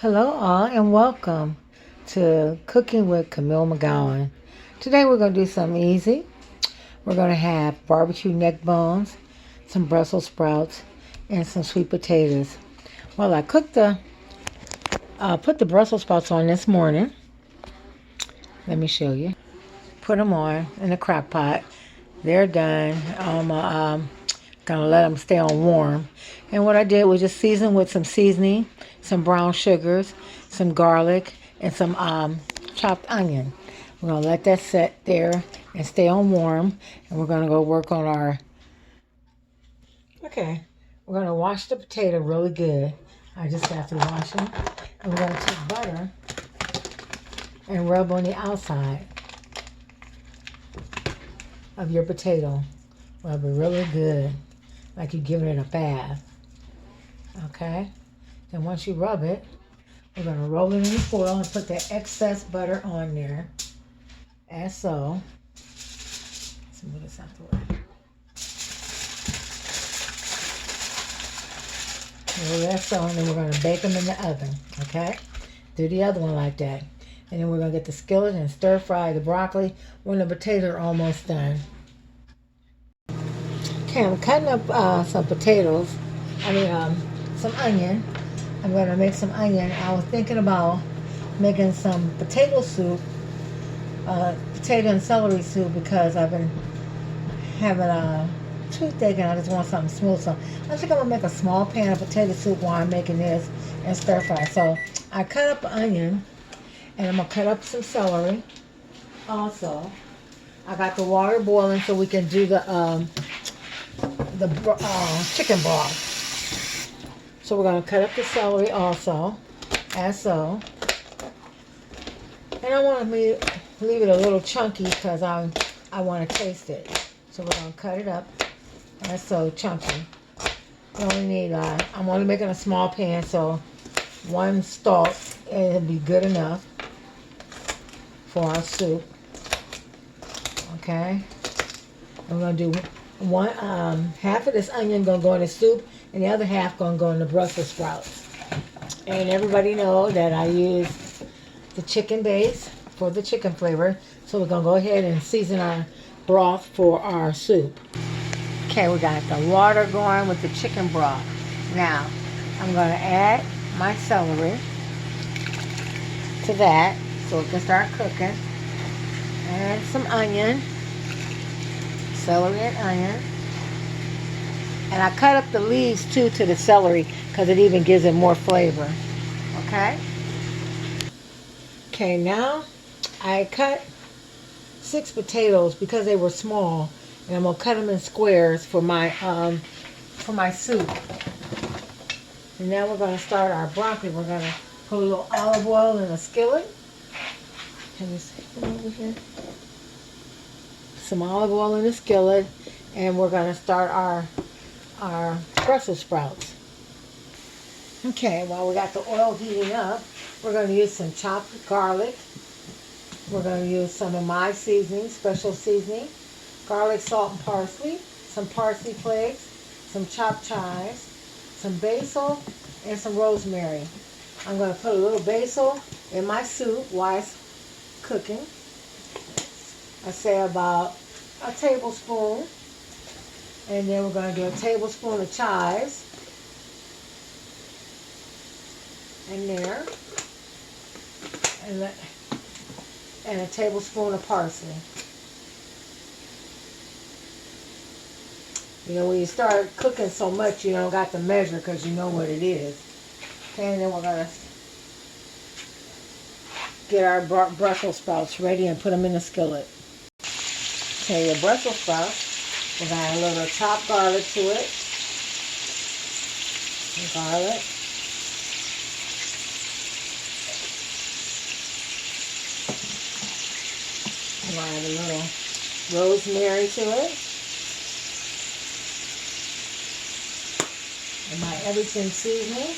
Hello all and welcome to Cooking with Camille McGowan. Today we're going to do something easy. We're going to have barbecue neck bones, some Brussels sprouts, and some sweet potatoes. Well, I put the Brussels sprouts on this morning. Let me show you. Put them on in the crock pot. They're done. I'm going to let them stay on warm. And what I did was just season with some seasoning, some brown sugars, some garlic, and some chopped onion. We're going to let that set there and stay on warm. And we're going to go work on our... Okay. We're going to wash the potato really good. I just have to wash them. And we're going to take butter and rub on the outside of your potato. Rub it really good, like you're giving it a bath. Okay? Then once you rub it, we're going to roll it in the foil and put that excess butter on there, as so. Let's move this out the way. Roll that so, and then we're going to bake them in the oven. Okay? Do the other one like that. And then we're going to get the skillet and stir fry the broccoli when the potatoes are almost done. Okay, I'm cutting up some potatoes. Some onion. I'm going to make some onion. I was thinking about making some potato soup, potato and celery soup, because I've been having a toothache and I just want something smooth. So I think I'm going to make a small pan of potato soup while I'm making this and stir fry. So I cut up onion and I'm going to cut up some celery. Also, I got the water boiling so we can do the chicken broth. So we're going to cut up the celery also, as so. And I want to leave it a little chunky because I want to taste it. So we're going to cut it up as so, chunky. We only need, I'm only making a small pan, so one stalk, and it'll be good enough for our soup. Okay? I'm going to do half of this onion going to go in the soup, and the other half going to go in the Brussels sprouts. And everybody know that I use the chicken base for the chicken flavor. So we're going to go ahead and season our broth for our soup. Okay, we got the water going with the chicken broth. Now, I'm going to add my celery to that so it can start cooking. Add some onion. Celery and onion. And I cut up the leaves too to the celery because it even gives it more flavor. Okay? Okay, now I cut 6 potatoes because they were small, and I'm gonna cut them in squares for my soup. And now we're gonna start our broccoli. We're gonna put a little olive oil in a skillet. Can you see it over here? Some olive oil in the skillet, and we're gonna start our Brussels sprouts. Okay, while we got the oil heating up, we're going to use some chopped garlic. We're going to use some of my seasoning, special seasoning, garlic, salt, and parsley, some parsley flakes, some chopped chives, some basil, and some rosemary. I'm going to put a little basil in my soup while it's cooking. I say about a tablespoon. And then we're going to do a tablespoon of chives in there, and a tablespoon of parsley. You know, when you start cooking so much, you don't got to measure because you know what it is. Okay, and then we're going to get our Brussels sprouts ready and put them in the skillet. Okay, your Brussels sprouts. We're going to add a little chopped garlic to it. Garlic. We're going to add a little rosemary to it. And my everything seasoning.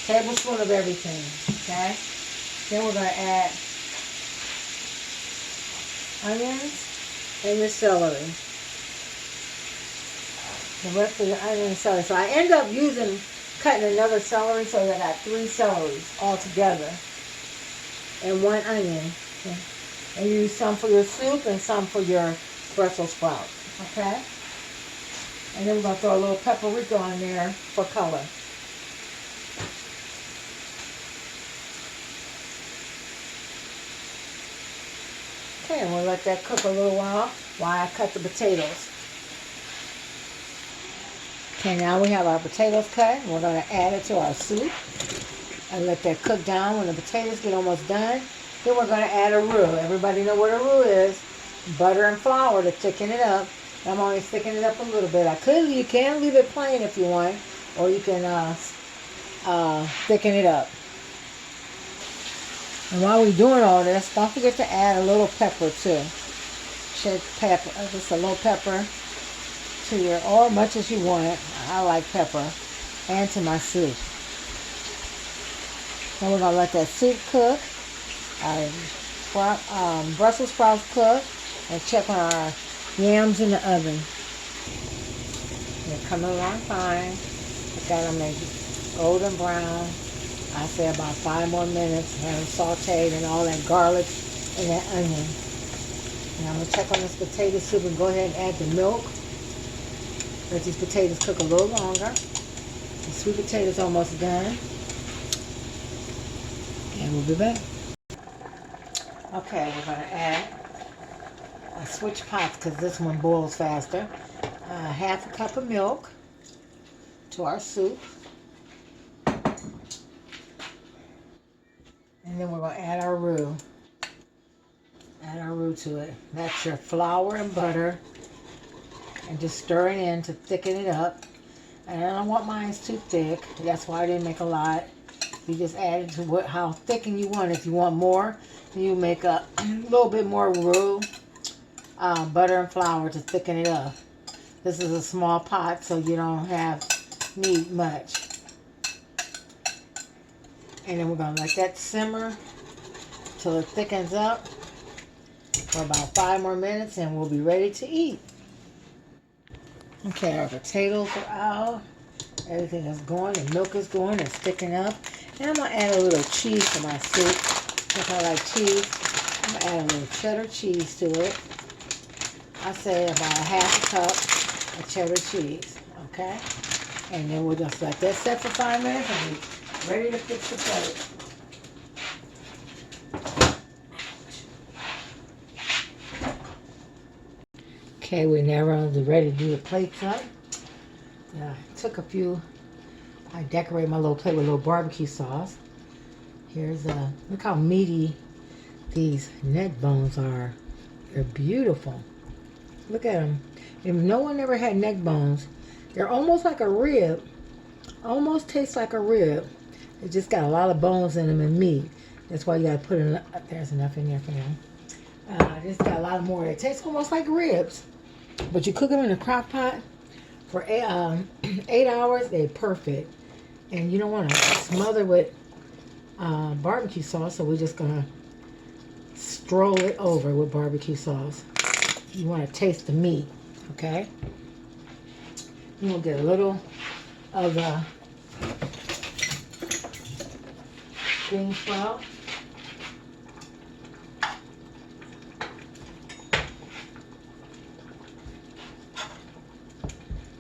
Tablespoon of everything. Okay? Then we're going to add onions and the celery. the rest of your onion and celery. So I end up cutting another celery, so I got 3 celeries all together and 1 onion. Okay. And you use some for your soup and some for your Brussels sprouts. Okay? And then we're going to throw a little paprika on there for color. Okay, and we'll let that cook a little while I cut the potatoes. Okay, now we have our potatoes cut. We're going to add it to our soup and let that cook down. When the potatoes get almost done, then we're going to add a roux. Everybody know what a roux is? Butter and flour to thicken it up. I'm only thickening it up a little bit. You can leave it plain if you want, or you can thicken it up. And while we're doing all this, don't forget to add a little pepper too. Pepper, just a little pepper to your, or much as you want. I like pepper, and to my soup. Then we're gonna let that soup cook. Brussels sprouts cook, and check on our yams in the oven. They're coming along fine. I got them golden brown. I say about 5 more minutes. Have them sauteed and all that garlic and that onion. And I'm gonna check on this potato soup and go ahead and add the milk. Let these potatoes cook a little longer. The sweet potatoes almost done. And we'll be back. Okay, we're gonna add. I switch pots because this one boils faster. 1/2 cup of milk to our soup. And then we're going to add our roux. Add our roux to it. That's your flour and butter. And just stir it in to thicken it up. And I don't want mine too thick. That's why I didn't make a lot. You just add it to how thick you want. If you want more, then you make a little bit more roux, butter and flour to thicken it up. This is a small pot, so you don't need much. And then we're going to let that simmer till it thickens up for about 5 more minutes, and we'll be ready to eat. Okay, our potatoes are out. Everything is going. The milk is going. It's thickening up. And I'm going to add a little cheese to my soup. If I like cheese, I'm going to add a little cheddar cheese to it. I say about 1/2 cup of cheddar cheese. Okay? And then we'll just let that set for 5 minutes and be ready to fix the plate. Okay, we're now ready to do the plates up. I took a few. I decorated my little plate with a little barbecue sauce. Here's look how meaty these neck bones are. They're beautiful. Look at them. If no one ever had neck bones, they're almost like a rib. Almost tastes like a rib. It just got a lot of bones in them and meat. That's why you gotta put in. There's enough in there for them. It's got a lot more. It tastes almost like ribs, but you cook them in a crock pot for 8 hours. They're perfect, and you don't want to smother with barbecue sauce. So we're just gonna stroll it over with barbecue sauce. You want to taste the meat, okay? You will get a little of the green sprout.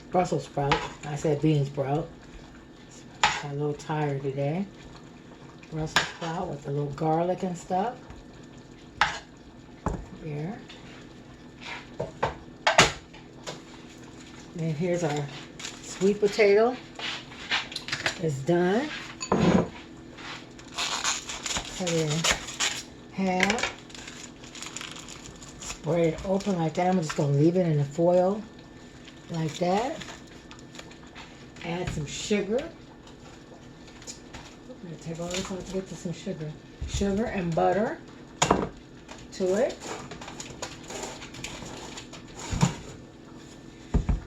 Brussels sprout. I said bean sprout. I'm a little tired today. Brussels sprout with a little garlic and stuff. Here. And here's our sweet potato. It's done. Cut it in half. Spread it open like that. I'm just going to leave it in the foil like that. Add some sugar. I'm going to take all this out to get to some sugar. Sugar and butter to it.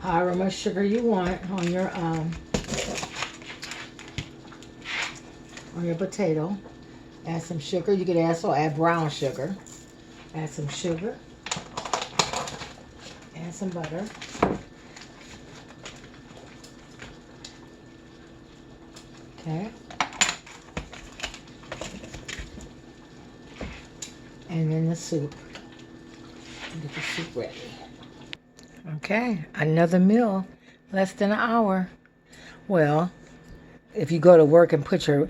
However much sugar you want on your potato. Add some sugar. You could also add brown sugar. Add some sugar. Add some butter. Okay. And then the soup. Get the soup ready. Okay, another meal, less than an hour. Well, if you go to work and put your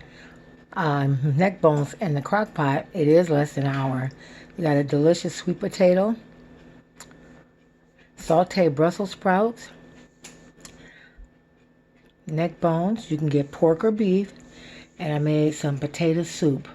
neck bones in the crock pot, it is less than an hour. You got a delicious sweet potato, sauteed Brussels sprouts, neck bones. You can get pork or beef, and I made some potato soup.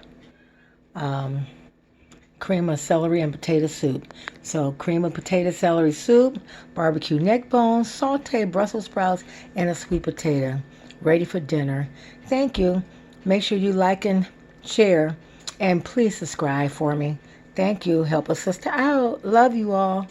Cream of celery and potato soup. So cream of potato celery soup, barbecue neck bones, sauteed Brussels sprouts, and a sweet potato. Ready for dinner. Thank you. Make sure you like and share, and please subscribe for me. Thank you. Help a sister out. Love you all.